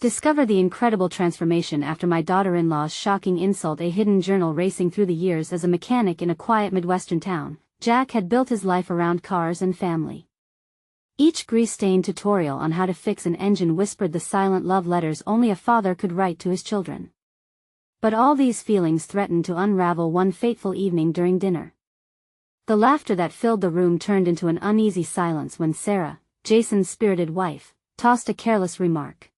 Discover the incredible transformation after my daughter-in-law's shocking insult. A hidden journal. Racing through the years as a mechanic in a quiet Midwestern town, Jack had built his life around cars and family. Each grease-stained tutorial on how to fix an engine whispered the silent love letters only a father could write to his children. But all these feelings threatened to unravel one fateful evening during dinner. The laughter that filled the room turned into an uneasy silence when Sarah, Jason's spirited wife, tossed a careless remark.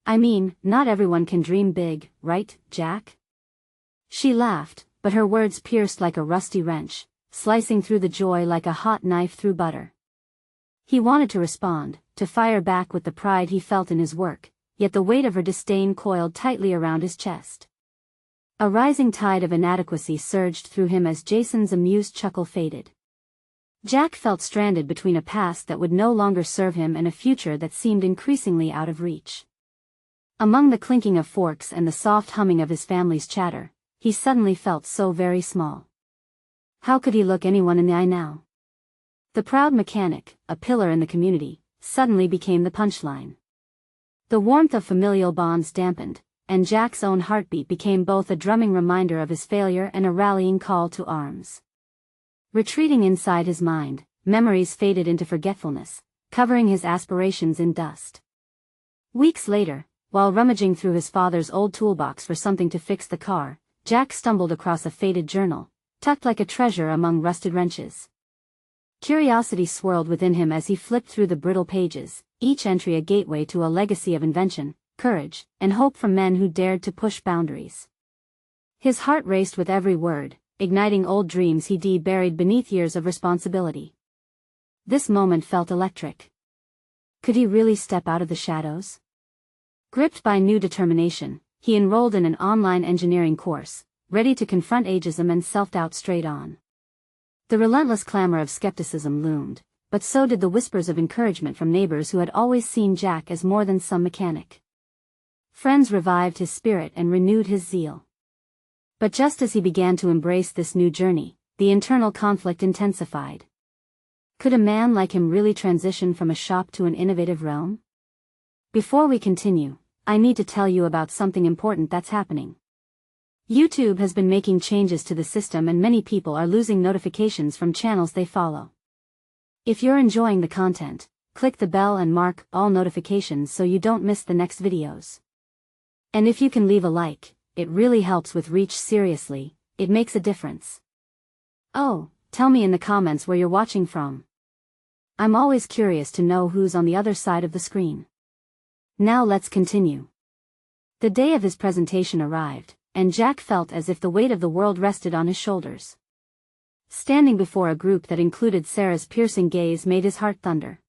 "I mean, not everyone can dream big, right, Jack?" She laughed, but her words pierced like a rusty wrench, slicing through the joy like a hot knife through butter. He wanted to respond, to fire back with the pride he felt in his work, yet the weight of her disdain coiled tightly around his chest. A rising tide of inadequacy surged through him as Jason's amused chuckle faded. Jack felt stranded between a past that would no longer serve him and a future that seemed increasingly out of reach. Among the clinking of forks and the soft humming of his family's chatter, he suddenly felt so very small. How could he look anyone in the eye now? The proud mechanic, a pillar in the community, suddenly became the punchline. The warmth of familial bonds dampened, and Jack's own heartbeat became both a drumming reminder of his failure and a rallying call to arms. Retreating inside his mind, memories faded into forgetfulness, covering his aspirations in dust. Weeks later, while rummaging through his father's old toolbox for something to fix the car, Jack stumbled across a faded journal, tucked like a treasure among rusted wrenches. Curiosity swirled within him as he flipped through the brittle pages, each entry a gateway to a legacy of invention, courage, and hope from men who dared to push boundaries. His heart raced with every word, igniting old dreams he'd buried beneath years of responsibility. This moment felt electric. Could he really step out of the shadows? Gripped by new determination, he enrolled in an online engineering course, ready to confront ageism and self-doubt straight on. The relentless clamor of skepticism loomed, but so did the whispers of encouragement from neighbors who had always seen Jack as more than some mechanic. Friends revived his spirit and renewed his zeal. But just as he began to embrace this new journey, the internal conflict intensified. Could a man like him really transition from a shop to an innovative realm? Before we continue, I need to tell you about something important that's happening. YouTube has been making changes to the system and many people are losing notifications from channels they follow. If you're enjoying the content, click the bell and mark all notifications so you don't miss the next videos. And if you can leave a like, it really helps with reach. Seriously, it makes a difference. Oh, tell me in the comments where you're watching from. I'm always curious to know who's on the other side of the screen. Now let's continue. The day of his presentation arrived, and Jack felt as if the weight of the world rested on his shoulders. Standing before a group that included Sarah's piercing gaze made his heart thunder.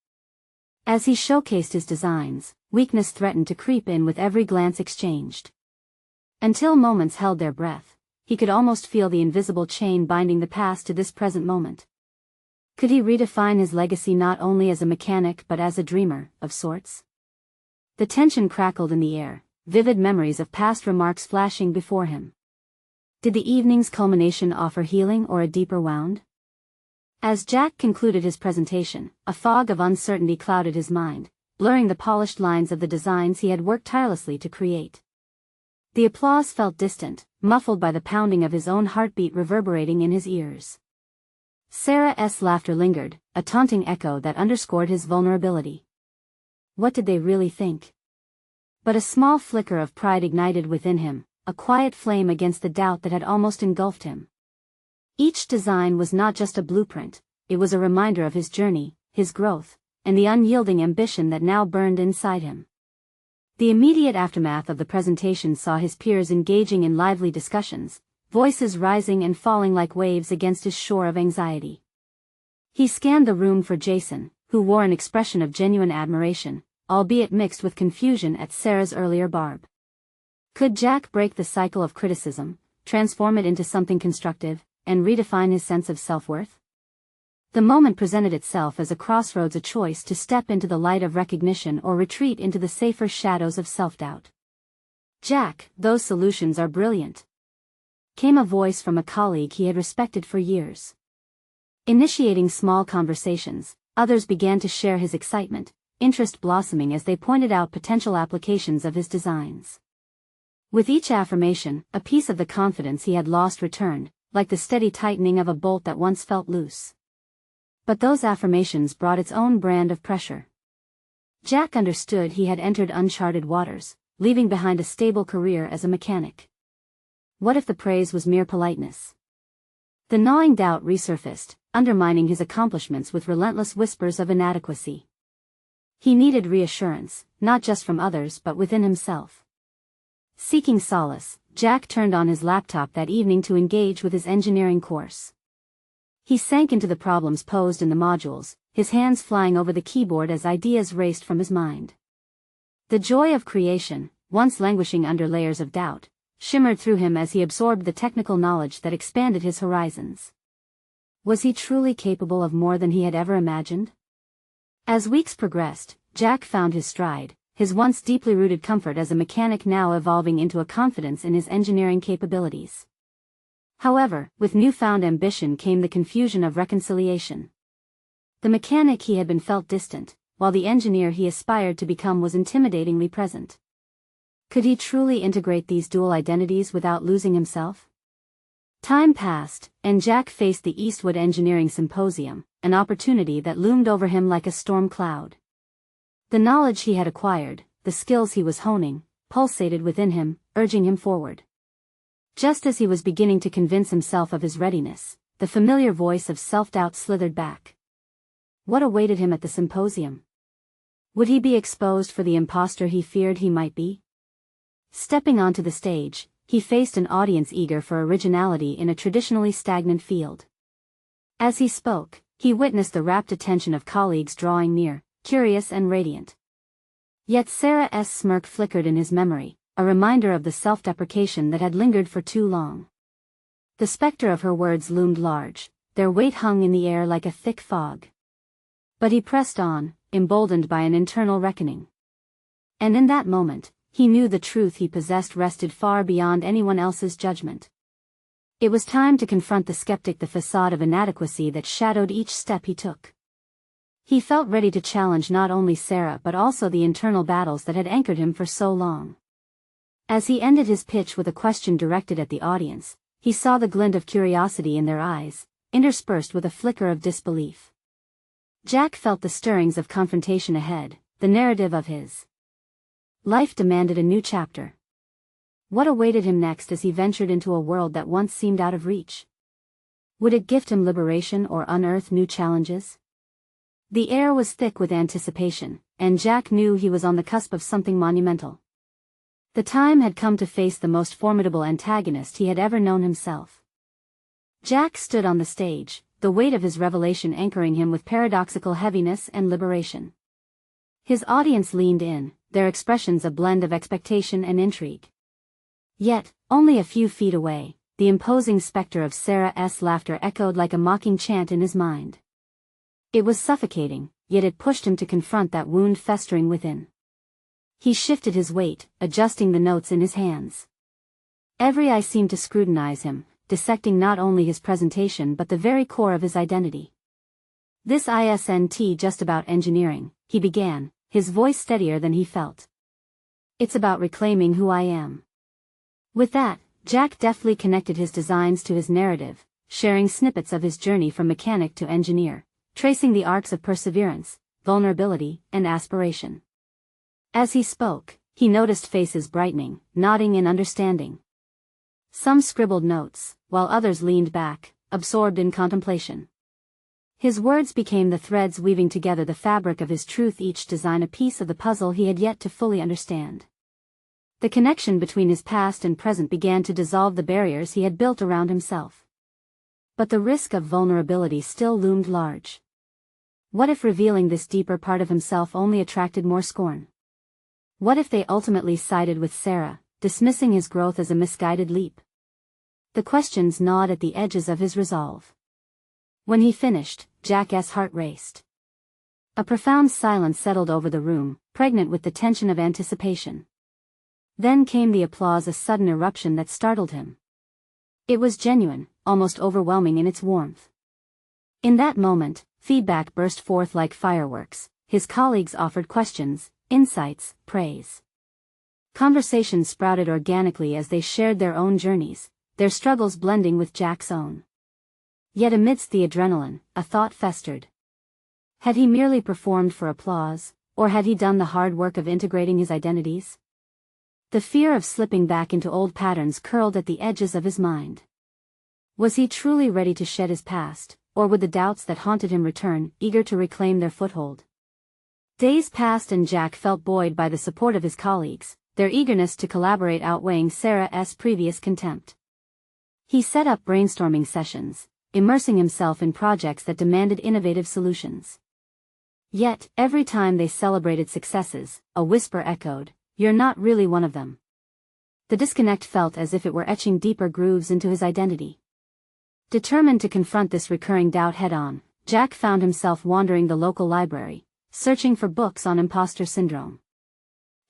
As he showcased his designs, weakness threatened to creep in with every glance exchanged. Until moments held their breath, he could almost feel the invisible chain binding the past to this present moment. Could he redefine his legacy not only as a mechanic but as a dreamer, of sorts? The tension crackled in the air, vivid memories of past remarks flashing before him. Did the evening's culmination offer healing or a deeper wound? As Jack concluded his presentation, a fog of uncertainty clouded his mind, blurring the polished lines of the designs he had worked tirelessly to create. The applause felt distant, muffled by the pounding of his own heartbeat reverberating in his ears. Sarah's laughter lingered, a taunting echo that underscored his vulnerability. What did they really think? But a small flicker of pride ignited within him, a quiet flame against the doubt that had almost engulfed him. Each design was not just a blueprint, it was a reminder of his journey, his growth, and the unyielding ambition that now burned inside him. The immediate aftermath of the presentation saw his peers engaging in lively discussions, voices rising and falling like waves against his shore of anxiety. He scanned the room for Jason, who wore an expression of genuine admiration, albeit mixed with confusion at Sarah's earlier barb. Could Jack break the cycle of criticism, transform it into something constructive, and redefine his sense of self-worth? The moment presented itself as a crossroads, a choice to step into the light of recognition or retreat into the safer shadows of self-doubt. "Jack, those solutions are brilliant," came a voice from a colleague he had respected for years. Initiating small conversations, others began to share his excitement, interest blossoming as they pointed out potential applications of his designs. With each affirmation, a piece of the confidence he had lost returned, like the steady tightening of a bolt that once felt loose. But those affirmations brought its own brand of pressure. Jack understood he had entered uncharted waters, leaving behind a stable career as a mechanic. What if the praise was mere politeness? The gnawing doubt resurfaced, undermining his accomplishments with relentless whispers of inadequacy. He needed reassurance, not just from others but within himself. Seeking solace, Jack turned on his laptop that evening to engage with his engineering course. He sank into the problems posed in the modules, his hands flying over the keyboard as ideas raced from his mind. The joy of creation, once languishing under layers of doubt, shimmered through him as he absorbed the technical knowledge that expanded his horizons. Was he truly capable of more than he had ever imagined? As weeks progressed, Jack found his stride, his once deeply rooted comfort as a mechanic now evolving into a confidence in his engineering capabilities. However, with newfound ambition came the confusion of reconciliation. The mechanic he had been felt distant, while the engineer he aspired to become was intimidatingly present. Could he truly integrate these dual identities without losing himself? Time passed, and Jack faced the Eastwood Engineering Symposium, an opportunity that loomed over him like a storm cloud. The knowledge he had acquired, the skills he was honing, pulsated within him, urging him forward. Just as he was beginning to convince himself of his readiness, the familiar voice of self-doubt slithered back. What awaited him at the symposium? Would he be exposed for the imposter he feared he might be? Stepping onto the stage, he faced an audience eager for originality in a traditionally stagnant field. As he spoke, he witnessed the rapt attention of colleagues drawing near, curious and radiant. Yet Sarah's smirk flickered in his memory, a reminder of the self-deprecation that had lingered for too long. The specter of her words loomed large, their weight hung in the air like a thick fog. But he pressed on, emboldened by an internal reckoning. And in that moment, he knew the truth he possessed rested far beyond anyone else's judgment. It was time to confront the skeptic, the facade of inadequacy that shadowed each step he took. He felt ready to challenge not only Sarah but also the internal battles that had anchored him for so long. As he ended his pitch with a question directed at the audience, he saw the glint of curiosity in their eyes, interspersed with a flicker of disbelief. Jack felt the stirrings of confrontation ahead, the narrative of his life demanded a new chapter. What awaited him next as he ventured into a world that once seemed out of reach? Would it gift him liberation or unearth new challenges? The air was thick with anticipation, and Jack knew he was on the cusp of something monumental. The time had come to face the most formidable antagonist he had ever known himself. Jack stood on the stage, the weight of his revelation anchoring him with paradoxical heaviness and liberation. His audience leaned in, their expressions a blend of expectation and intrigue. Yet, only a few feet away, the imposing specter of Sarah's laughter echoed like a mocking chant in his mind. It was suffocating, yet it pushed him to confront that wound festering within. He shifted his weight, adjusting the notes in his hands. Every eye seemed to scrutinize him, dissecting not only his presentation but the very core of his identity. This isn't just about engineering, he began, his voice steadier than he felt. It's about reclaiming who I am. With that, Jack deftly connected his designs to his narrative, sharing snippets of his journey from mechanic to engineer, tracing the arcs of perseverance, vulnerability, and aspiration. As he spoke, he noticed faces brightening, nodding in understanding. Some scribbled notes, while others leaned back, absorbed in contemplation. His words became the threads weaving together the fabric of his truth, each design a piece of the puzzle he had yet to fully understand. The connection between his past and present began to dissolve the barriers he had built around himself. But the risk of vulnerability still loomed large. What if revealing this deeper part of himself only attracted more scorn? What if they ultimately sided with Sarah, dismissing his growth as a misguided leap? The questions gnawed at the edges of his resolve. When he finished, Jack's heart raced. A profound silence settled over the room, pregnant with the tension of anticipation. Then came the applause, a sudden eruption that startled him. It was genuine, almost overwhelming in its warmth. In that moment, feedback burst forth like fireworks, his colleagues offered questions, insights, praise. Conversations sprouted organically as they shared their own journeys, their struggles blending with Jack's own. Yet amidst the adrenaline, a thought festered. Had he merely performed for applause, or had he done the hard work of integrating his identities? The fear of slipping back into old patterns curled at the edges of his mind. Was he truly ready to shed his past, or would the doubts that haunted him return, eager to reclaim their foothold? Days passed and Jack felt buoyed by the support of his colleagues, their eagerness to collaborate outweighing Sarah's previous contempt. He set up brainstorming sessions, immersing himself in projects that demanded innovative solutions. Yet, every time they celebrated successes, a whisper echoed, "You're not really one of them." The disconnect felt as if it were etching deeper grooves into his identity. Determined to confront this recurring doubt head-on, Jack found himself wandering the local library, searching for books on imposter syndrome.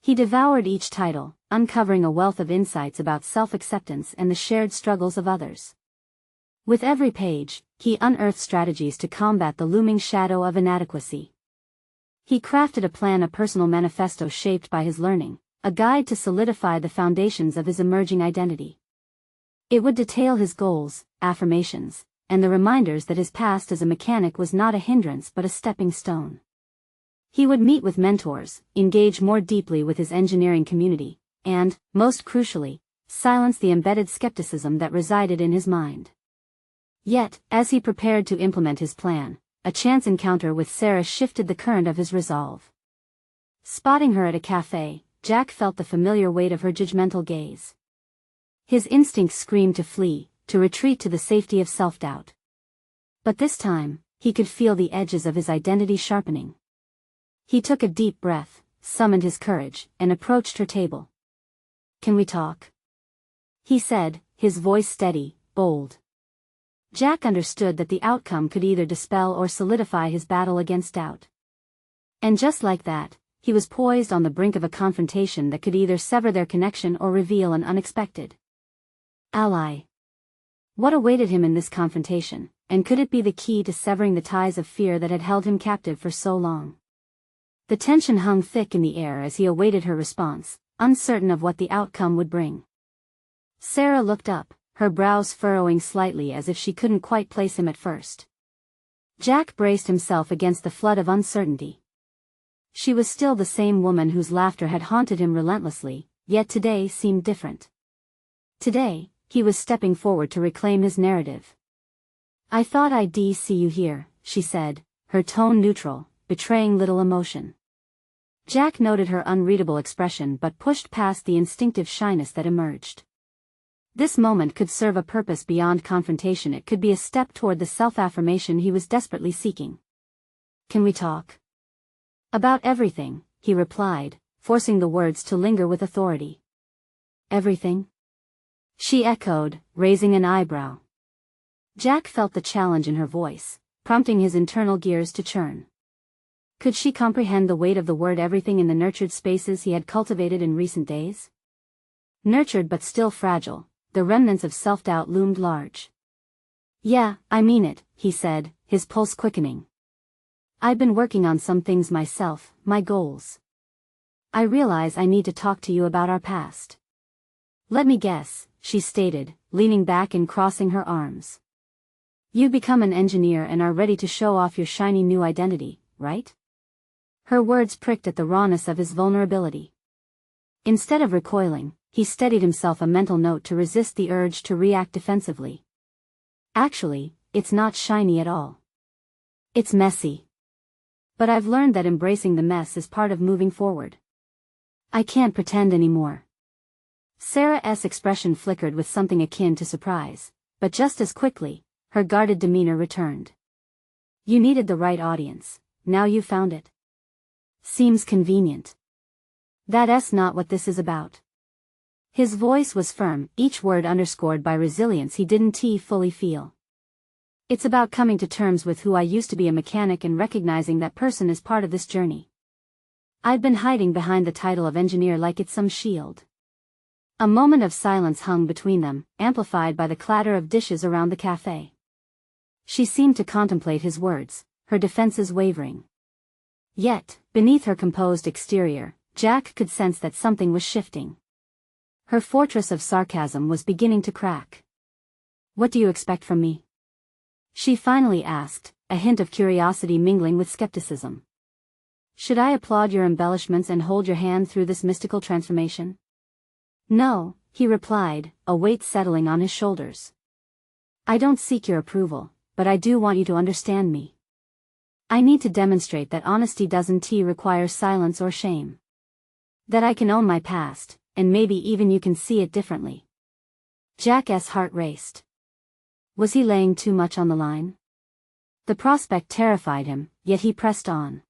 He devoured each title, uncovering a wealth of insights about self-acceptance and the shared struggles of others. With every page, he unearthed strategies to combat the looming shadow of inadequacy. He crafted a personal manifesto shaped by his learning, a guide to solidify the foundations of his emerging identity. It would detail his goals, affirmations, and the reminders that his past as a mechanic was not a hindrance but a stepping stone. He would meet with mentors, engage more deeply with his engineering community, and, most crucially, silence the embedded skepticism that resided in his mind. Yet, as he prepared to implement his plan, a chance encounter with Sarah shifted the current of his resolve. Spotting her at a cafe, Jack felt the familiar weight of her judgmental gaze. His instincts screamed to flee, to retreat to the safety of self-doubt. But this time, he could feel the edges of his identity sharpening. He took a deep breath, summoned his courage, and approached her table. "Can we talk?" he said, his voice steady, bold. Jack understood that the outcome could either dispel or solidify his battle against doubt. And just like that, he was poised on the brink of a confrontation that could either sever their connection or reveal an unexpected ally. What awaited him in this confrontation, and could it be the key to severing the ties of fear that had held him captive for so long? The tension hung thick in the air as he awaited her response, uncertain of what the outcome would bring. Sarah looked up, her brows furrowing slightly as if she couldn't quite place him at first. Jack braced himself against the flood of uncertainty. She was still the same woman whose laughter had haunted him relentlessly, yet today seemed different. Today, he was stepping forward to reclaim his narrative. "I thought I'd see you here," she said, her tone neutral, betraying little emotion. Jack noted her unreadable expression but pushed past the instinctive shyness that emerged. This moment could serve a purpose beyond confrontation. It could be a step toward the self-affirmation he was desperately seeking. "Can we talk?" "About everything," he replied, forcing the words to linger with authority. "Everything?" she echoed, raising an eyebrow. Jack felt the challenge in her voice, prompting his internal gears to churn. Could she comprehend the weight of the word everything in the nurtured spaces he had cultivated in recent days? Nurtured but still fragile, the remnants of self-doubt loomed large. "Yeah, I mean it," he said, his pulse quickening. "I've been working on some things myself, my goals. I realize I need to talk to you about our past." "Let me guess," she stated, leaning back and crossing her arms. "You've become an engineer and are ready to show off your shiny new identity, right?" Her words pricked at the rawness of his vulnerability. Instead of recoiling, he steadied himself, a mental note to resist the urge to react defensively. "Actually, it's not shiny at all. It's messy. But I've learned that embracing the mess is part of moving forward. I can't pretend anymore." Sarah's expression flickered with something akin to surprise, but just as quickly, her guarded demeanor returned. "You needed the right audience, now you found it. Seems convenient. That's not what this is about." His voice was firm, each word underscored by resilience he didn't fully feel. "It's about coming to terms with who I used to be, a mechanic, and recognizing that person is part of this journey. I've been hiding behind the title of engineer like it's some shield." A moment of silence hung between them, amplified by the clatter of dishes around the cafe. She seemed to contemplate his words, her defenses wavering. Yet, beneath her composed exterior, Jack could sense that something was shifting. Her fortress of sarcasm was beginning to crack. "What do you expect from me?" she finally asked, a hint of curiosity mingling with skepticism. "Should I applaud your embellishments and hold your hand through this mystical transformation?" "No," he replied, a weight settling on his shoulders. "I don't seek your approval, but I do want you to understand me. I need to demonstrate that honesty doesn't require silence or shame. That I can own my past, and maybe even you can see it differently." Jack's heart raced. Was he laying too much on the line? The prospect terrified him, yet he pressed on.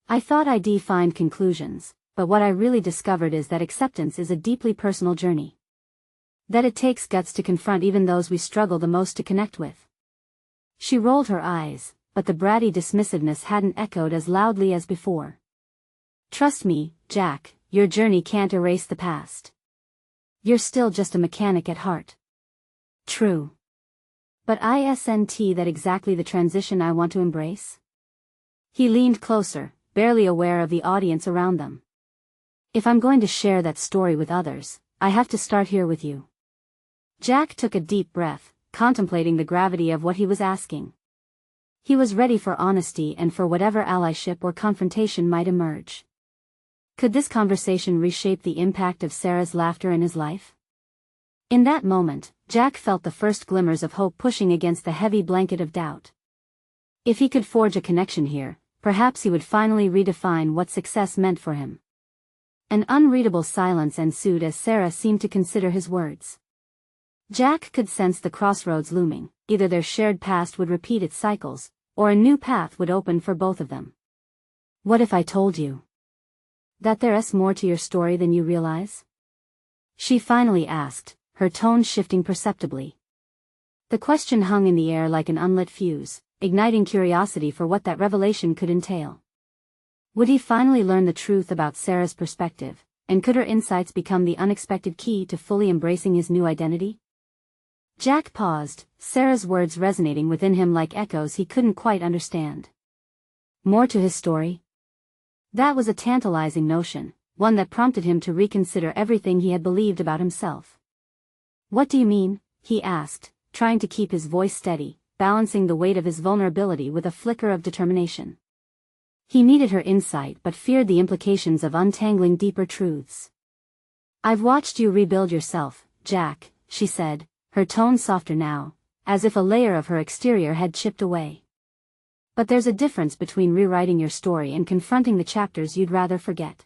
"I thought I'd find conclusions, but what I really discovered is that acceptance is a deeply personal journey. That it takes guts to confront even those we struggle the most to connect with." She rolled her eyes, but the bratty dismissiveness hadn't echoed as loudly as before. "Trust me, Jack, your journey can't erase the past. You're still just a mechanic at heart." "True. But isn't that exactly the transition I want to embrace?" He leaned closer, barely aware of the audience around them. "If I'm going to share that story with others, I have to start here with you." Jack took a deep breath, contemplating the gravity of what he was asking. He was ready for honesty and for whatever allyship or confrontation might emerge. Could this conversation reshape the impact of Sarah's laughter in his life? In that moment, Jack felt the first glimmers of hope pushing against the heavy blanket of doubt. If he could forge a connection here, perhaps he would finally redefine what success meant for him. An unreadable silence ensued as Sarah seemed to consider his words. Jack could sense the crossroads looming. Either their shared past would repeat its cycles, or a new path would open for both of them. "What if I told you that there's more to your story than you realize?" she finally asked, her tone shifting perceptibly. The question hung in the air like an unlit fuse, igniting curiosity for what that revelation could entail. Would he finally learn the truth about Sarah's perspective, and could her insights become the unexpected key to fully embracing his new identity? Jack paused, Sarah's words resonating within him like echoes he couldn't quite understand. More to his story? That was a tantalizing notion, one that prompted him to reconsider everything he had believed about himself. "What do you mean?" he asked, trying to keep his voice steady, balancing the weight of his vulnerability with a flicker of determination. He needed her insight but feared the implications of untangling deeper truths. "I've watched you rebuild yourself, Jack," she said, her tone softer now, as if a layer of her exterior had chipped away. "But there's a difference between rewriting your story and confronting the chapters you'd rather forget.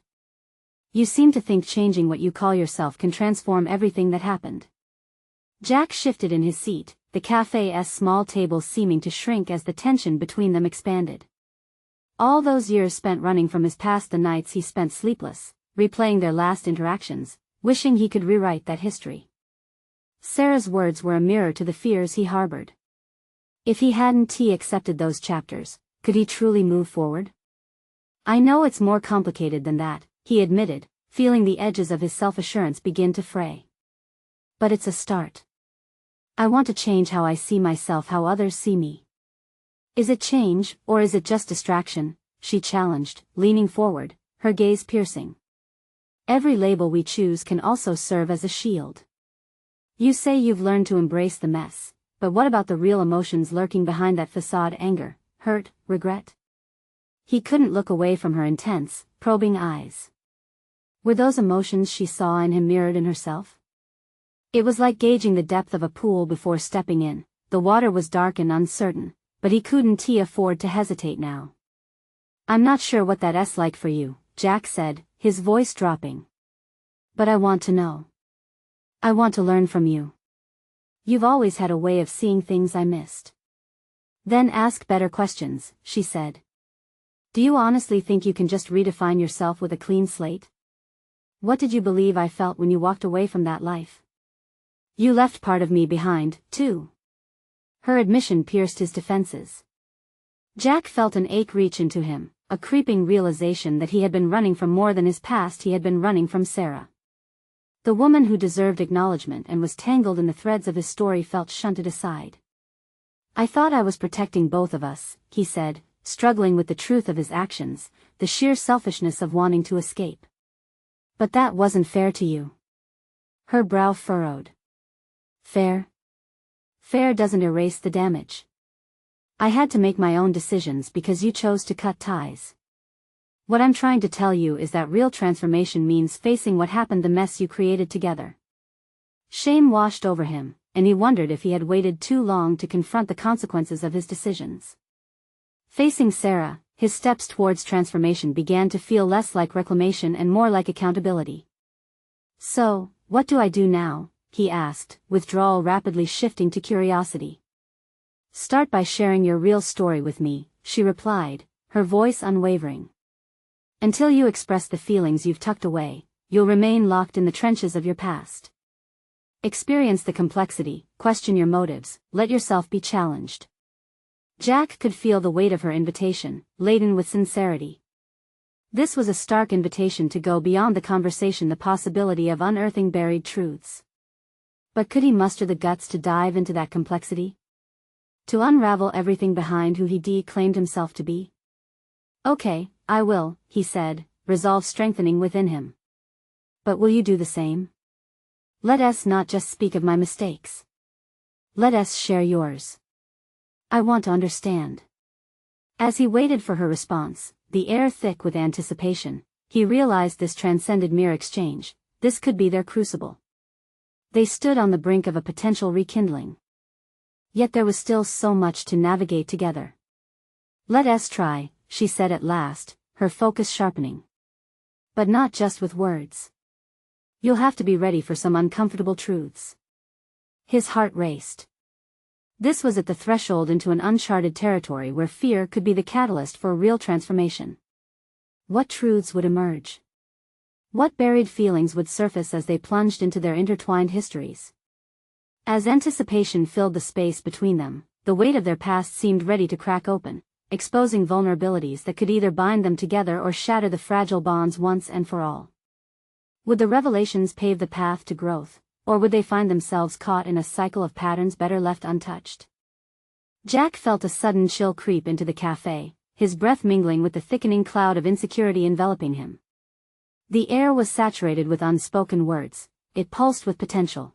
You seem to think changing what you call yourself can transform everything that happened." Jack shifted in his seat, the cafe's small table seeming to shrink as the tension between them expanded. All those years spent running from his past, the nights he spent sleepless, replaying their last interactions, wishing he could rewrite that history. Sarah's words were a mirror to the fears he harbored. If he hadn't accepted those chapters, could he truly move forward? "I know it's more complicated than that," he admitted, feeling the edges of his self-assurance begin to fray. "But it's a start. I want to change how I see myself, how others see me." "Is it change, or is it just distraction?" she challenged, leaning forward, her gaze piercing. "Every label we choose can also serve as a shield. You say you've learned to embrace the mess, but what about the real emotions lurking behind that facade? Anger, hurt, regret?" He couldn't look away from her intense, probing eyes. Were those emotions she saw in him mirrored in herself? It was like gauging the depth of a pool before stepping in. The water was dark and uncertain, but he couldn't afford to hesitate now. "I'm not sure what that's like for you," Jack said, his voice dropping. "But I want to know. I want to learn from you. You've always had a way of seeing things I missed." "Then ask better questions," she said. "Do you honestly think you can just redefine yourself with a clean slate? What did you believe I felt when you walked away from that life? You left part of me behind, too." Her admission pierced his defenses. Jack felt an ache reach into him, a creeping realization that he had been running from more than his past. He had been running from Sarah. The woman who deserved acknowledgement and was tangled in the threads of his story felt shunted aside. "I thought I was protecting both of us," he said, struggling with the truth of his actions, the sheer selfishness of wanting to escape. But that wasn't fair to you. Her brow furrowed. Fair? Fair doesn't erase the damage. I had to make my own decisions because you chose to cut ties. What I'm trying to tell you is that real transformation means facing what happened, the mess you created together. Shame washed over him, and he wondered if he had waited too long to confront the consequences of his decisions. Facing Sarah, his steps towards transformation began to feel less like reclamation and more like accountability. So, what do I do now? He asked, withdrawal rapidly shifting to curiosity. Start by sharing your real story with me, she replied, her voice unwavering. Until you express the feelings you've tucked away, you'll remain locked in the trenches of your past. Experience the complexity, question your motives, let yourself be challenged. Jack could feel the weight of her invitation, laden with sincerity. This was a stark invitation to go beyond the conversation, the possibility of unearthing buried truths. But could he muster the guts to dive into that complexity? To unravel everything behind who he declaimed himself to be? Okay, I will, he said, resolve strengthening within him. But will you do the same? Let us not just speak of my mistakes. Let us share yours. I want to understand. As he waited for her response, the air thick with anticipation, he realized this transcended mere exchange. This could be their crucible. They stood on the brink of a potential rekindling. Yet there was still so much to navigate together. Let us try, she said at last, her focus sharpening. But not just with words. You'll have to be ready for some uncomfortable truths. His heart raced. This was at the threshold into an uncharted territory where fear could be the catalyst for a real transformation. What truths would emerge? What buried feelings would surface as they plunged into their intertwined histories? As anticipation filled the space between them, the weight of their past seemed ready to crack open, exposing vulnerabilities that could either bind them together or shatter the fragile bonds once and for all. Would the revelations pave the path to growth, or would they find themselves caught in a cycle of patterns better left untouched? Jack felt a sudden chill creep into the cafe, his breath mingling with the thickening cloud of insecurity enveloping him. The air was saturated with unspoken words, it pulsed with potential.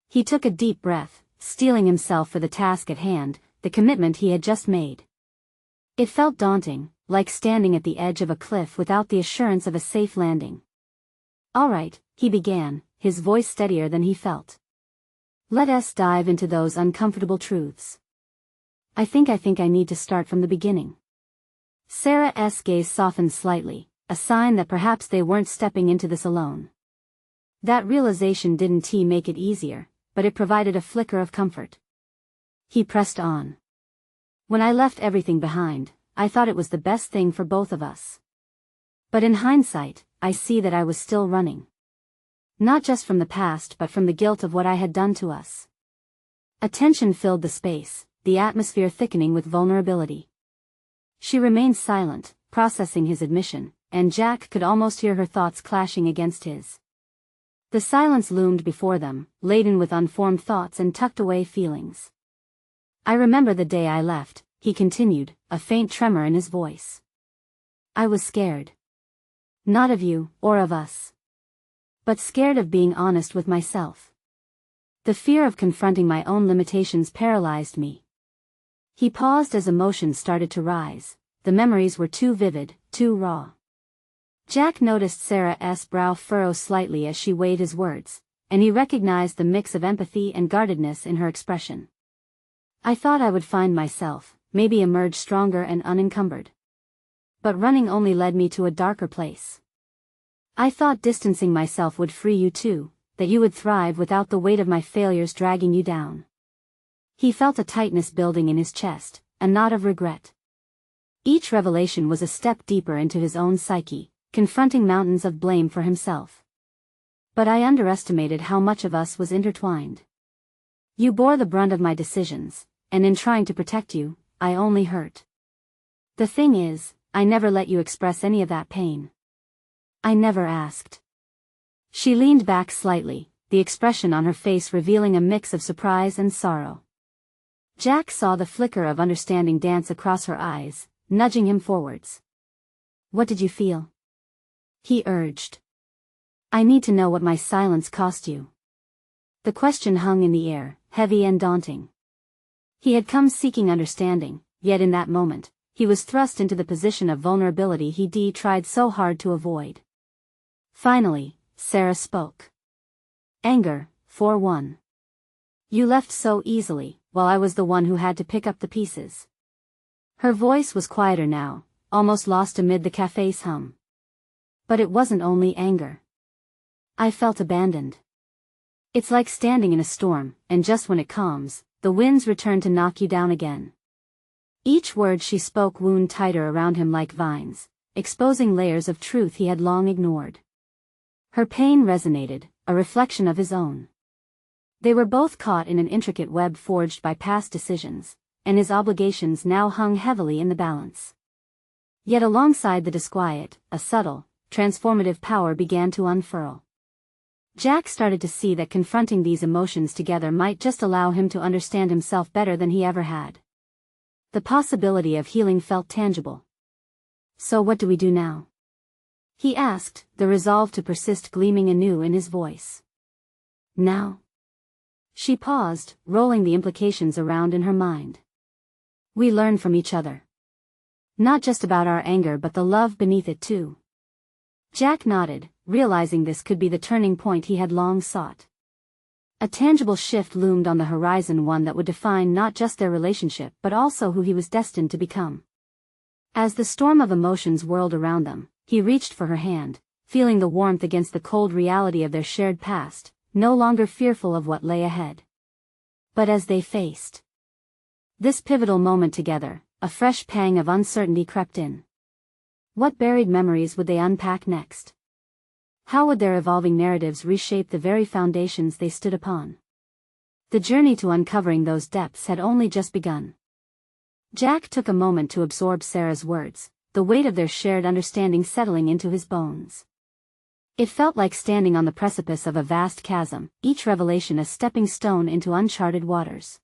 He took a deep breath, steeling himself for the task at hand, the commitment he had just made. It felt daunting, like standing at the edge of a cliff without the assurance of a safe landing. All right, he began, his voice steadier than he felt. Let us dive into those uncomfortable truths. I think I need to start from the beginning. Sarah's gaze softened slightly, a sign that perhaps they weren't stepping into this alone. That realization didn't make it easier, but it provided a flicker of comfort. He pressed on. When I left everything behind, I thought it was the best thing for both of us. But in hindsight, I see that I was still running. Not just from the past but from the guilt of what I had done to us. A tension filled the space, the atmosphere thickening with vulnerability. She remained silent, processing his admission, and Jack could almost hear her thoughts clashing against his. The silence loomed before them, laden with unformed thoughts and tucked away feelings. I remember the day I left, he continued, a faint tremor in his voice. I was scared. Not of you, or of us. But scared of being honest with myself. The fear of confronting my own limitations paralyzed me. He paused as emotions started to rise. The memories were too vivid, too raw. Jack noticed Sarah's brow furrow slightly as she weighed his words, and he recognized the mix of empathy and guardedness in her expression. I thought I would find myself, maybe emerge stronger and unencumbered. But running only led me to a darker place. I thought distancing myself would free you too, that you would thrive without the weight of my failures dragging you down. He felt a tightness building in his chest, a knot of regret. Each revelation was a step deeper into his own psyche, confronting mountains of blame for himself. But I underestimated how much of us was intertwined. You bore the brunt of my decisions, and in trying to protect you, I only hurt. The thing is, I never let you express any of that pain. I never asked. She leaned back slightly, the expression on her face revealing a mix of surprise and sorrow. Jack saw the flicker of understanding dance across her eyes, nudging him forwards. What did you feel? He urged. I need to know what my silence cost you. The question hung in the air, heavy and daunting. He had come seeking understanding, yet in that moment, he was thrust into the position of vulnerability he tried so hard to avoid. Finally, Sarah spoke. Anger, for one. You left so easily, while I was the one who had to pick up the pieces. Her voice was quieter now, almost lost amid the cafe's hum. But it wasn't only anger. I felt abandoned. It's like standing in a storm, and just when it calms, the winds return to knock you down again. Each word she spoke wound tighter around him like vines, exposing layers of truth he had long ignored. Her pain resonated, a reflection of his own. They were both caught in an intricate web forged by past decisions, and his obligations now hung heavily in the balance. Yet alongside the disquiet, a subtle, transformative power began to unfurl. Jack started to see that confronting these emotions together might just allow him to understand himself better than he ever had. The possibility of healing felt tangible. So what do we do now? He asked, the resolve to persist gleaming anew in his voice. Now? She paused, rolling the implications around in her mind. We learn from each other. Not just about our anger but the love beneath it too. Jack nodded, realizing this could be the turning point he had long sought. A tangible shift loomed on the horizon, one that would define not just their relationship but also who he was destined to become. As the storm of emotions whirled around them, he reached for her hand, feeling the warmth against the cold reality of their shared past, no longer fearful of what lay ahead. But as they faced this pivotal moment together, a fresh pang of uncertainty crept in. What buried memories would they unpack next? How would their evolving narratives reshape the very foundations they stood upon? The journey to uncovering those depths had only just begun. Jack took a moment to absorb Sarah's words, the weight of their shared understanding settling into his bones. It felt like standing on the precipice of a vast chasm, each revelation a stepping stone into uncharted waters.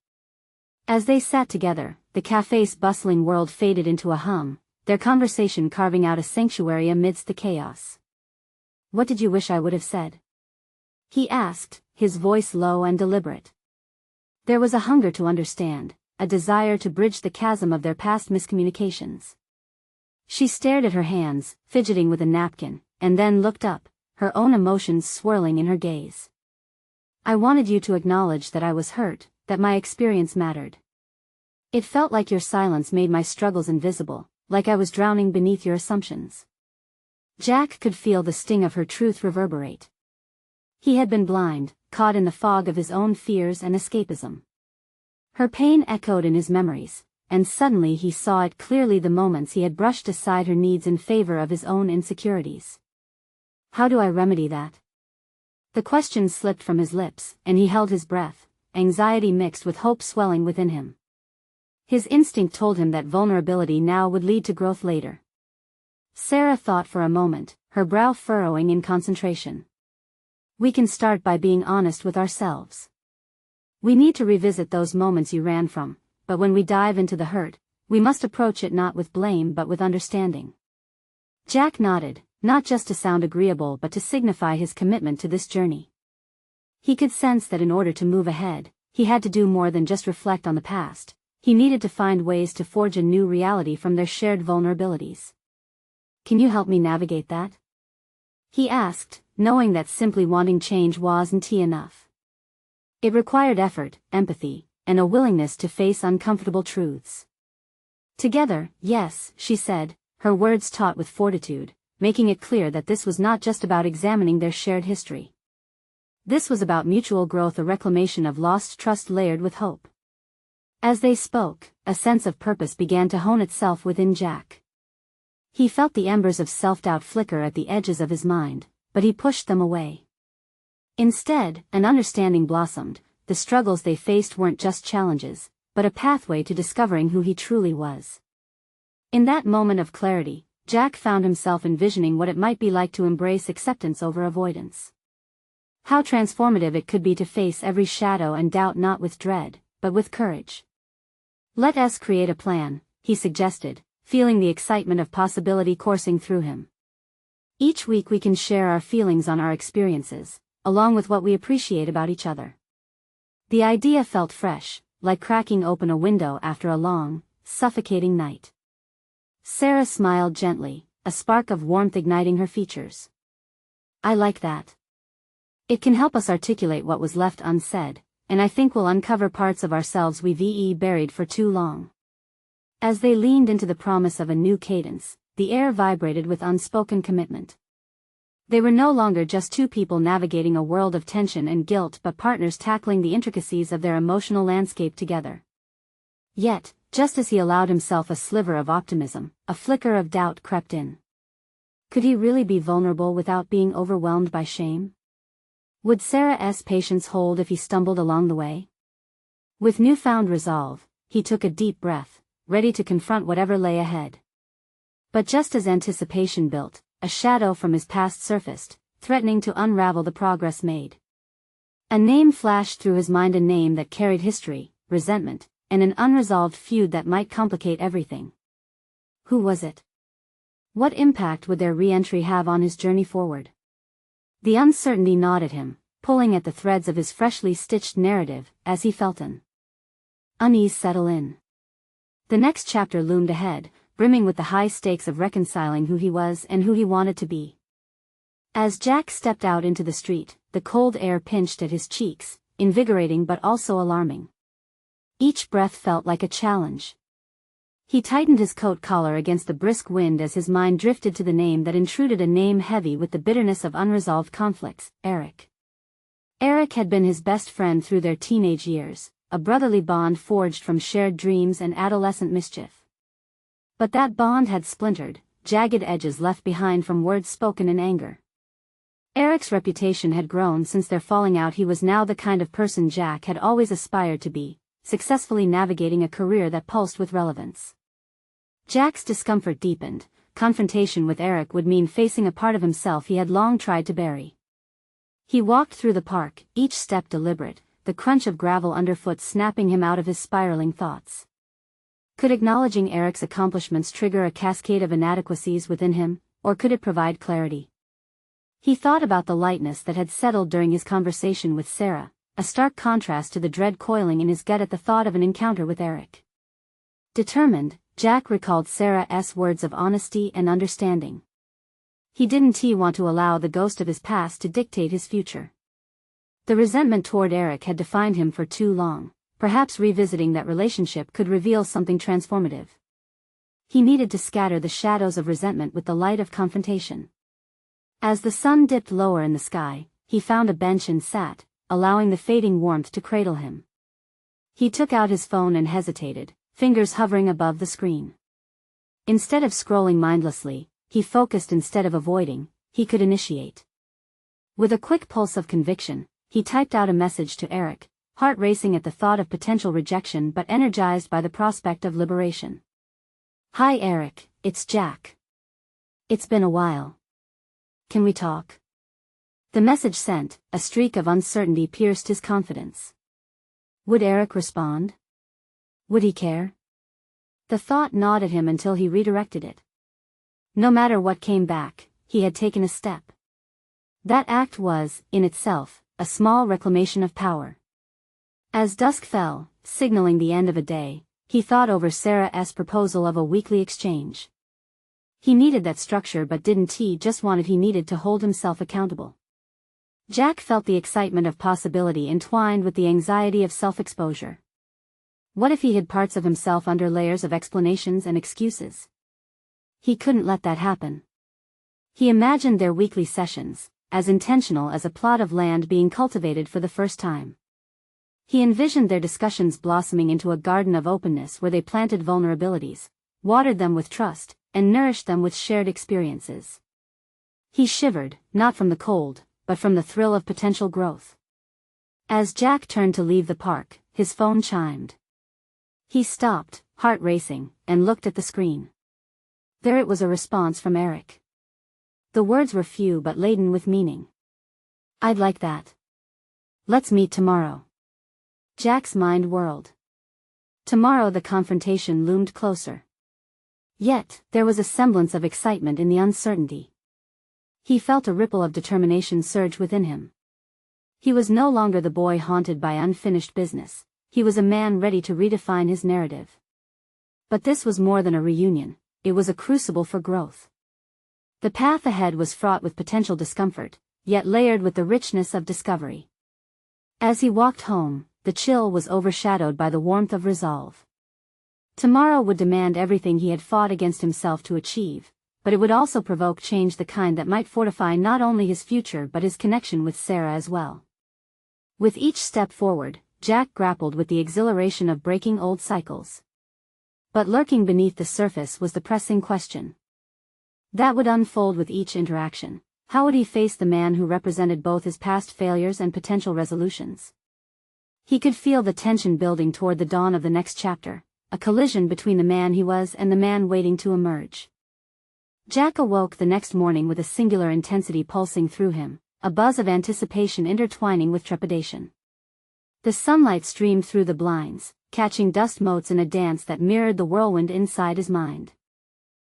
As they sat together, the cafe's bustling world faded into a hum, their conversation carving out a sanctuary amidst the chaos. What did you wish I would have said? He asked, his voice low and deliberate. There was a hunger to understand, a desire to bridge the chasm of their past miscommunications. She stared at her hands, fidgeting with a napkin, and then looked up, her own emotions swirling in her gaze. I wanted you to acknowledge that I was hurt, that my experience mattered. It felt like your silence made my struggles invisible, like I was drowning beneath your assumptions. Jack could feel the sting of her truth reverberate. He had been blind, caught in the fog of his own fears and escapism. Her pain echoed in his memories, and suddenly he saw it clearly, the moments he had brushed aside her needs in favor of his own insecurities. How do I remedy that? The question slipped from his lips, and he held his breath, anxiety mixed with hope swelling within him. His instinct told him that vulnerability now would lead to growth later. Sarah thought for a moment, her brow furrowing in concentration. We can start by being honest with ourselves. We need to revisit those moments you ran from, but when we dive into the hurt, we must approach it not with blame but with understanding. Jack nodded, not just to sound agreeable but to signify his commitment to this journey. He could sense that in order to move ahead, he had to do more than just reflect on the past. He needed to find ways to forge a new reality from their shared vulnerabilities. Can you help me navigate that? He asked, knowing that simply wanting change wasn't enough. It required effort, empathy, and a willingness to face uncomfortable truths. Together, yes, she said, her words taut with fortitude, making it clear that this was not just about examining their shared history. This was about mutual growth, a reclamation of lost trust layered with hope. As they spoke, a sense of purpose began to hone itself within Jack. He felt the embers of self-doubt flicker at the edges of his mind, but he pushed them away. Instead, an understanding blossomed. The struggles they faced weren't just challenges, but a pathway to discovering who he truly was. In that moment of clarity, Jack found himself envisioning what it might be like to embrace acceptance over avoidance. How transformative it could be to face every shadow and doubt not with dread, but with courage. Let us create a plan, he suggested, feeling the excitement of possibility coursing through him. Each week we can share our feelings on our experiences, along with what we appreciate about each other. The idea felt fresh, like cracking open a window after a long, suffocating night. Sarah smiled gently, a spark of warmth igniting her features. I like that. It can help us articulate what was left unsaid, and I think we'll uncover parts of ourselves we've buried for too long. As they leaned into the promise of a new cadence, the air vibrated with unspoken commitment. They were no longer just two people navigating a world of tension and guilt but partners tackling the intricacies of their emotional landscape together. Yet, just as he allowed himself a sliver of optimism, a flicker of doubt crept in. Could he really be vulnerable without being overwhelmed by shame? Would Sarah's patience hold if he stumbled along the way? With newfound resolve, he took a deep breath, ready to confront whatever lay ahead. But just as anticipation built, a shadow from his past surfaced, threatening to unravel the progress made. A name flashed through his mind, a name that carried history, resentment, and an unresolved feud that might complicate everything. Who was it? What impact would their re-entry have on his journey forward? The uncertainty gnawed at him, pulling at the threads of his freshly stitched narrative, as he felt an unease settle in. The next chapter loomed ahead, brimming with the high stakes of reconciling who he was and who he wanted to be. As Jack stepped out into the street, the cold air pinched at his cheeks, invigorating but also alarming. Each breath felt like a challenge. He tightened his coat collar against the brisk wind as his mind drifted to the name that intruded, a name heavy with the bitterness of unresolved conflicts, Eric. Eric had been his best friend through their teenage years, a brotherly bond forged from shared dreams and adolescent mischief. But that bond had splintered, jagged edges left behind from words spoken in anger. Eric's reputation had grown since their falling out. He was now the kind of person Jack had always aspired to be, successfully navigating a career that pulsed with relevance. Jack's discomfort deepened. Confrontation with Eric would mean facing a part of himself he had long tried to bury. He walked through the park, each step deliberate, the crunch of gravel underfoot snapping him out of his spiraling thoughts. Could acknowledging Eric's accomplishments trigger a cascade of inadequacies within him, or could it provide clarity? He thought about the lightness that had settled during his conversation with Sarah, a stark contrast to the dread coiling in his gut at the thought of an encounter with Eric. Determined, Jack recalled Sarah's words of honesty and understanding. He didn't want to allow the ghost of his past to dictate his future. The resentment toward Eric had defined him for too long. Perhaps revisiting that relationship could reveal something transformative. He needed to scatter the shadows of resentment with the light of confrontation. As the sun dipped lower in the sky, he found a bench and sat, allowing the fading warmth to cradle him. He took out his phone and hesitated, fingers hovering above the screen. Instead of scrolling mindlessly, he focused. Instead of avoiding, he could initiate. With a quick pulse of conviction, he typed out a message to Eric, heart racing at the thought of potential rejection but energized by the prospect of liberation. Hi Eric, it's Jack. It's been a while. Can we talk? The message sent, a streak of uncertainty pierced his confidence. Would Eric respond? Would he care? The thought gnawed at him until he redirected it. No matter what came back, he had taken a step. That act was, in itself, a small reclamation of power. As dusk fell, signaling the end of a day, he thought over Sarah's proposal of a weekly exchange. He needed that structure but didn't just want it. He needed to hold himself accountable. Jack felt the excitement of possibility entwined with the anxiety of self-exposure. What if he hid parts of himself under layers of explanations and excuses? He couldn't let that happen. He imagined their weekly sessions, as intentional as a plot of land being cultivated for the first time. He envisioned their discussions blossoming into a garden of openness where they planted vulnerabilities, watered them with trust, and nourished them with shared experiences. He shivered, not from the cold, but from the thrill of potential growth. As Jack turned to leave the park, his phone chimed. He stopped, heart racing, and looked at the screen. There it was, a response from Eric. The words were few but laden with meaning. I'd like that. Let's meet tomorrow. Jack's mind whirled. Tomorrow the confrontation loomed closer. Yet, there was a semblance of excitement in the uncertainty. He felt a ripple of determination surge within him. He was no longer the boy haunted by unfinished business. He was a man ready to redefine his narrative. But this was more than a reunion, it was a crucible for growth. The path ahead was fraught with potential discomfort, yet layered with the richness of discovery. As he walked home, the chill was overshadowed by the warmth of resolve. Tomorrow would demand everything he had fought against himself to achieve, but it would also provoke change, the kind that might fortify not only his future but his connection with Sarah as well. With each step forward, Jack grappled with the exhilaration of breaking old cycles. But lurking beneath the surface was the pressing question. That would unfold with each interaction. How would he face the man who represented both his past failures and potential resolutions? He could feel the tension building toward the dawn of the next chapter, a collision between the man he was and the man waiting to emerge. Jack awoke the next morning with a singular intensity pulsing through him, a buzz of anticipation intertwining with trepidation. The sunlight streamed through the blinds, catching dust motes in a dance that mirrored the whirlwind inside his mind.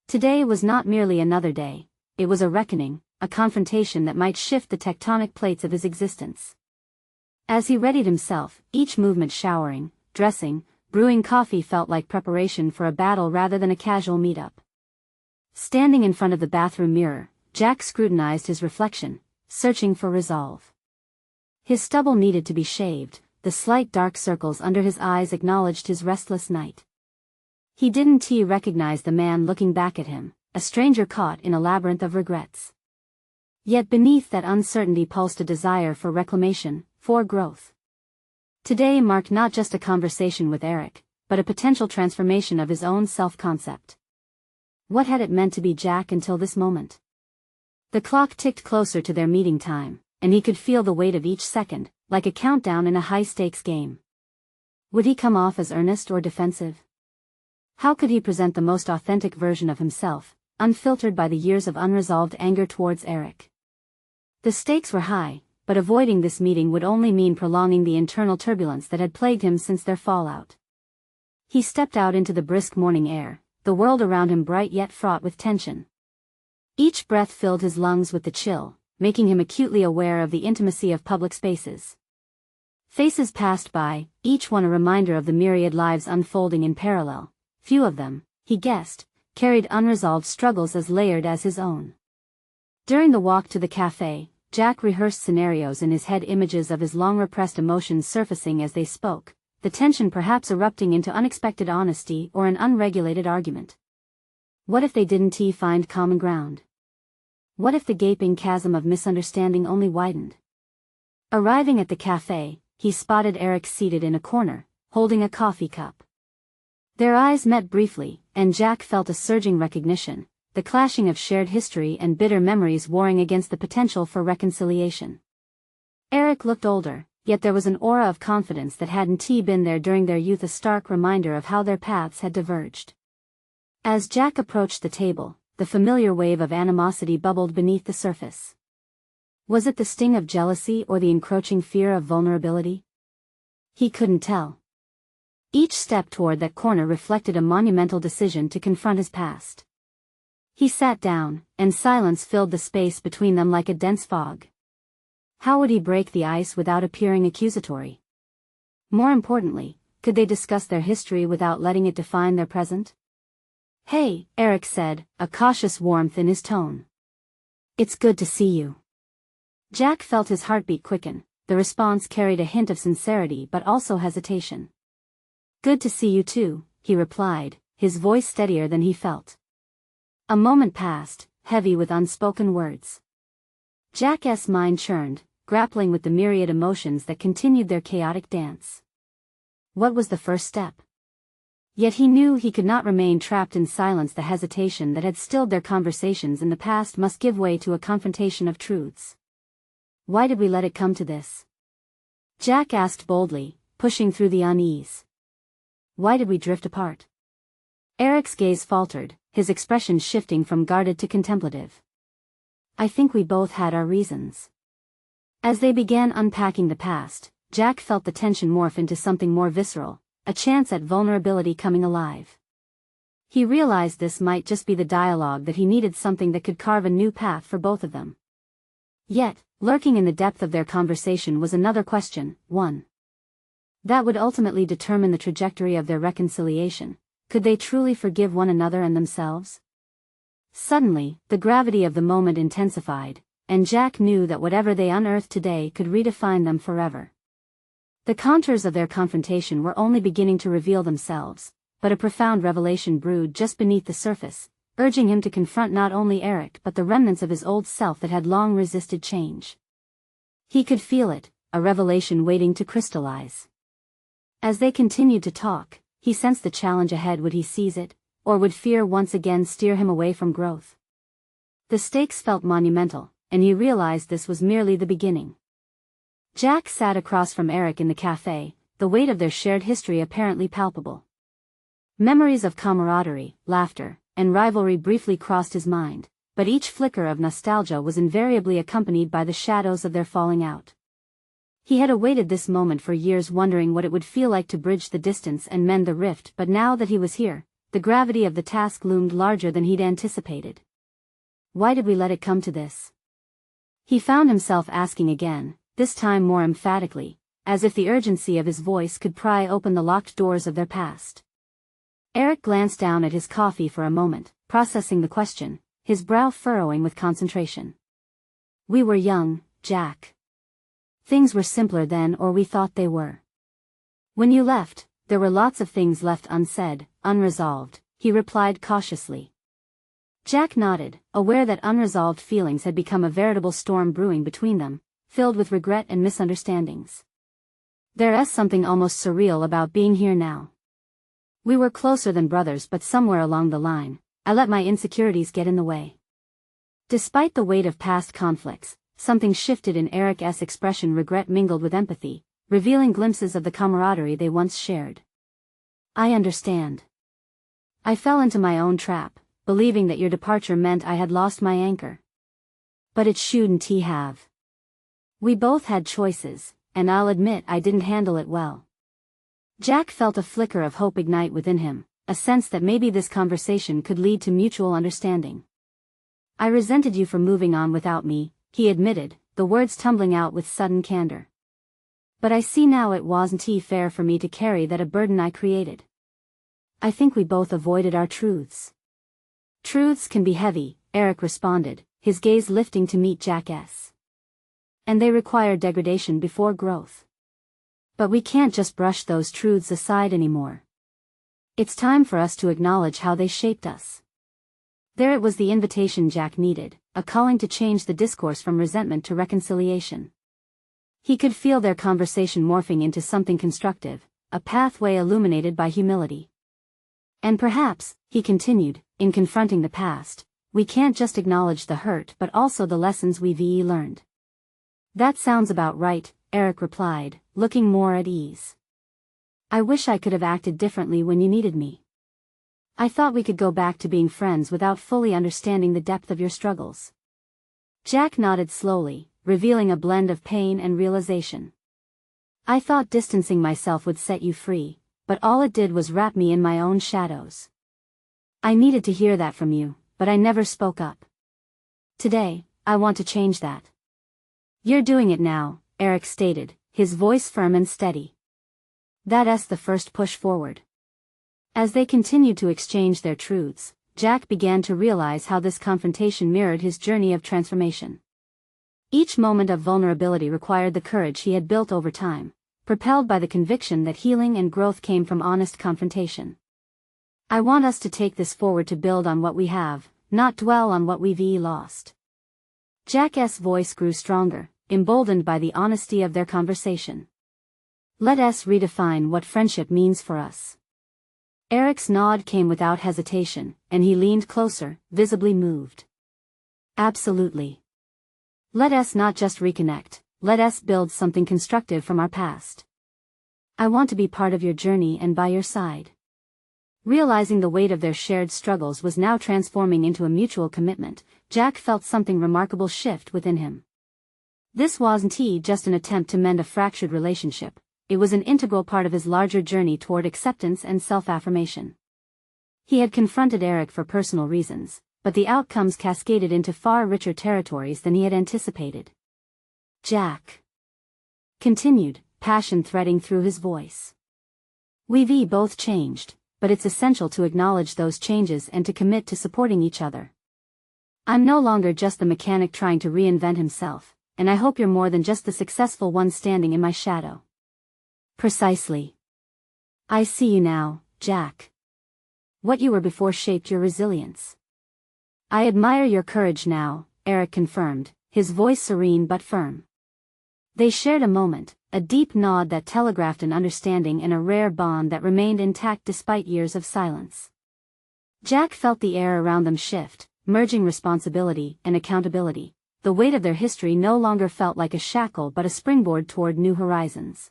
Today was not merely another day, it was a reckoning, a confrontation that might shift the tectonic plates of his existence. As he readied himself, each movement showering, dressing, brewing coffee felt like preparation for a battle rather than a casual meetup. Standing in front of the bathroom mirror, Jack scrutinized his reflection, searching for resolve. His stubble needed to be shaved, the slight dark circles under his eyes acknowledged his restless night. He didn't recognize the man looking back at him, a stranger caught in a labyrinth of regrets. Yet beneath that uncertainty pulsed a desire for reclamation, for growth. Today marked not just a conversation with Eric, but a potential transformation of his own self-concept. What had it meant to be Jack until this moment? The clock ticked closer to their meeting time, and he could feel the weight of each second, like a countdown in a high-stakes game. Would he come off as earnest or defensive? How could he present the most authentic version of himself, unfiltered by the years of unresolved anger towards Eric? The stakes were high, but avoiding this meeting would only mean prolonging the internal turbulence that had plagued him since their fallout. He stepped out into the brisk morning air, the world around him bright yet fraught with tension. Each breath filled his lungs with the chill, making him acutely aware of the intimacy of public spaces. Faces passed by, each one a reminder of the myriad lives unfolding in parallel. Few of them, he guessed, carried unresolved struggles as layered as his own. During the walk to the cafe, Jack rehearsed scenarios in his head, images of his long-repressed emotions surfacing as they spoke, the tension perhaps erupting into unexpected honesty or an unregulated argument. What if they didn't find common ground? What if the gaping chasm of misunderstanding only widened? Arriving at the cafe, he spotted Eric seated in a corner, holding a coffee cup. Their eyes met briefly, and Jack felt a surging recognition, the clashing of shared history and bitter memories warring against the potential for reconciliation. Eric looked older, yet there was an aura of confidence that hadn't been there during their youth, a stark reminder of how their paths had diverged. As Jack approached the table, the familiar wave of animosity bubbled beneath the surface. Was it the sting of jealousy or the encroaching fear of vulnerability? He couldn't tell. Each step toward that corner reflected a monumental decision to confront his past. He sat down, and silence filled the space between them like a dense fog. How would he break the ice without appearing accusatory? More importantly, could they discuss their history without letting it define their present? "Hey," Eric said, a cautious warmth in his tone. "It's good to see you." Jack felt his heartbeat quicken. The response carried a hint of sincerity but also hesitation. "Good to see you too," he replied, his voice steadier than he felt. A moment passed, heavy with unspoken words. Jack's mind churned, grappling with the myriad emotions that continued their chaotic dance. What was the first step? Yet he knew he could not remain trapped in silence. The hesitation that had stilled their conversations in the past must give way to a confrontation of truths. "Why did we let it come to this?" Jack asked boldly, pushing through the unease. "Why did we drift apart?" Eric's gaze faltered, his expression shifting from guarded to contemplative. "I think we both had our reasons." As they began unpacking the past, Jack felt the tension morph into something more visceral, a chance at vulnerability coming alive. He realized this might just be the dialogue that he needed, something that could carve a new path for both of them. Yet, lurking in the depth of their conversation was another question, one that would ultimately determine the trajectory of their reconciliation. Could they truly forgive one another and themselves? Suddenly, the gravity of the moment intensified, and Jack knew that whatever they unearthed today could redefine them forever. The contours of their confrontation were only beginning to reveal themselves, but a profound revelation brewed just beneath the surface, urging him to confront not only Eric but the remnants of his old self that had long resisted change. He could feel it, a revelation waiting to crystallize. As they continued to talk, he sensed the challenge ahead. Would he seize it, or would fear once again steer him away from growth? The stakes felt monumental, and he realized this was merely the beginning. Jack sat across from Eric in the cafe, the weight of their shared history apparently palpable. Memories of camaraderie, laughter, and rivalry briefly crossed his mind, but each flicker of nostalgia was invariably accompanied by the shadows of their falling out. He had awaited this moment for years, wondering what it would feel like to bridge the distance and mend the rift, but now that he was here, the gravity of the task loomed larger than he'd anticipated. Why did we let it come to this? He found himself asking again, this time more emphatically, as if the urgency of his voice could pry open the locked doors of their past. Eric glanced down at his coffee for a moment, processing the question, his brow furrowing with concentration. We were young, Jack. Things were simpler then, or we thought they were. When you left, there were lots of things left unsaid, unresolved, he replied cautiously. Jack nodded, aware that unresolved feelings had become a veritable storm brewing between them, filled with regret and misunderstandings. There's something almost surreal about being here now. We were closer than brothers, but somewhere along the line, I let my insecurities get in the way. Despite the weight of past conflicts, something shifted in Eric's expression, regret mingled with empathy, revealing glimpses of the camaraderie they once shared. I understand. I fell into my own trap, believing that your departure meant I had lost my anchor. But it shouldn't have. We both had choices, and I'll admit I didn't handle it well. Jack felt a flicker of hope ignite within him, a sense that maybe this conversation could lead to mutual understanding. I resented you for moving on without me, he admitted, the words tumbling out with sudden candor. But I see now it wasn't fair for me to carry that a burden I created. I think we both avoided our truths. Truths can be heavy, Eric responded, his gaze lifting to meet Jack's. And they require degradation before growth. But we can't just brush those truths aside anymore. It's time for us to acknowledge how they shaped us. There it was, the invitation Jack needed, a calling to change the discourse from resentment to reconciliation. He could feel their conversation morphing into something constructive, a pathway illuminated by humility. And perhaps, he continued, in confronting the past, we can't just acknowledge the hurt but also the lessons we've learned. That sounds about right, Eric replied, looking more at ease. I wish I could have acted differently when you needed me. I thought we could go back to being friends without fully understanding the depth of your struggles. Jack nodded slowly, revealing a blend of pain and realization. I thought distancing myself would set you free, but all it did was wrap me in my own shadows. I needed to hear that from you, but I never spoke up. Today, I want to change that. You're doing it now, Eric stated, his voice firm and steady. That's the first push forward. As they continued to exchange their truths, Jack began to realize how this confrontation mirrored his journey of transformation. Each moment of vulnerability required the courage he had built over time, propelled by the conviction that healing and growth came from honest confrontation. I want us to take this forward to build on what we have, not dwell on what we've lost. Jack's voice grew stronger, emboldened by the honesty of their conversation. Let us redefine what friendship means for us. Eric's nod came without hesitation, and he leaned closer, visibly moved. Absolutely. Let us not just reconnect, let us build something constructive from our past. I want to be part of your journey and by your side. Realizing the weight of their shared struggles was now transforming into a mutual commitment, Jack felt something remarkable shift within him. This wasn't just an attempt to mend a fractured relationship. It was an integral part of his larger journey toward acceptance and self-affirmation. He had confronted Eric for personal reasons, but the outcomes cascaded into far richer territories than he had anticipated. Jack continued, passion threading through his voice. We've both changed, but it's essential to acknowledge those changes and to commit to supporting each other. I'm no longer just the mechanic trying to reinvent himself, and I hope you're more than just the successful one standing in my shadow. Precisely. I see you now, Jack. What you were before shaped your resilience. I admire your courage now, Eric confirmed, his voice serene but firm. They shared a moment, a deep nod that telegraphed an understanding and a rare bond that remained intact despite years of silence. Jack felt the air around them shift, merging responsibility and accountability. The weight of their history no longer felt like a shackle but a springboard toward new horizons.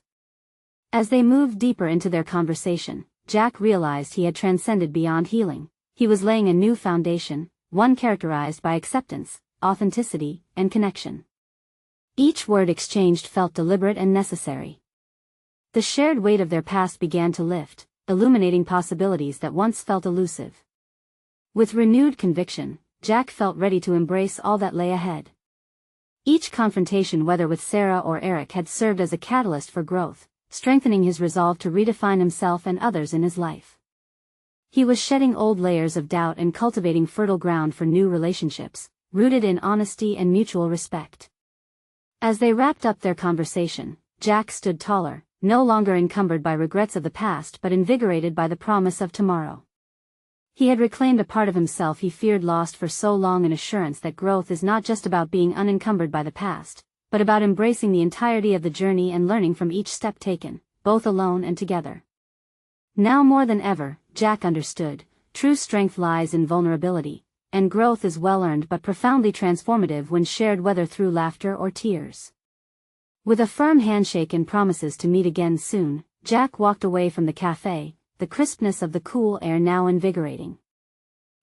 As they moved deeper into their conversation, Jack realized he had transcended beyond healing. He was laying a new foundation, one characterized by acceptance, authenticity, and connection. Each word exchanged felt deliberate and necessary. The shared weight of their past began to lift, illuminating possibilities that once felt elusive. With renewed conviction, Jack felt ready to embrace all that lay ahead. Each confrontation, whether with Sarah or Eric, had served as a catalyst for growth, strengthening his resolve to redefine himself and others in his life. He was shedding old layers of doubt and cultivating fertile ground for new relationships, rooted in honesty and mutual respect. As they wrapped up their conversation, Jack stood taller, no longer encumbered by regrets of the past but invigorated by the promise of tomorrow. He had reclaimed a part of himself he feared lost for so long, an assurance that growth is not just about being unencumbered by the past, but about embracing the entirety of the journey and learning from each step taken, both alone and together. Now more than ever, Jack understood, true strength lies in vulnerability, and growth is well-earned but profoundly transformative when shared, whether through laughter or tears. With a firm handshake and promises to meet again soon, Jack walked away from the cafe, the crispness of the cool air now invigorating.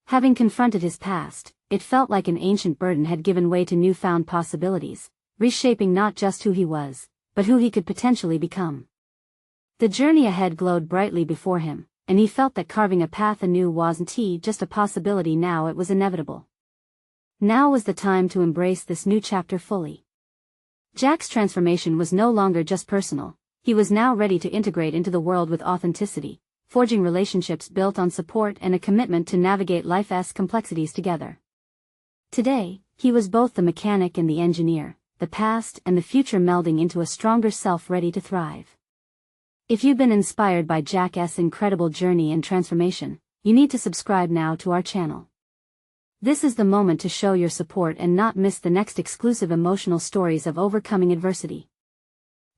Having confronted his past, it felt like an ancient burden had given way to newfound possibilities, reshaping not just who he was, but who he could potentially become. The journey ahead glowed brightly before him, and he felt that carving a path anew wasn't just a possibility now, it was inevitable. Now was the time to embrace this new chapter fully. Jack's transformation was no longer just personal, he was now ready to integrate into the world with authenticity, forging relationships built on support and a commitment to navigate life's complexities together. Today, he was both the mechanic and the engineer, the past and the future melding into a stronger self ready to thrive. If you've been inspired by Jack's incredible journey and transformation, you need to subscribe now to our channel. This is the moment to show your support and not miss the next exclusive emotional stories of overcoming adversity.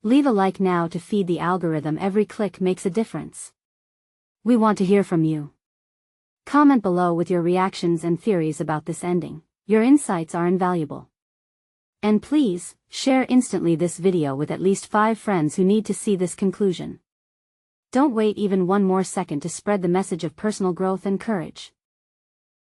Leave a like now to feed the algorithm. Every click makes a difference. We want to hear from you. Comment below with your reactions and theories about this ending. Your insights are invaluable. And please, share instantly this video with at least 5 friends who need to see this conclusion. Don't wait even one more second to spread the message of personal growth and courage.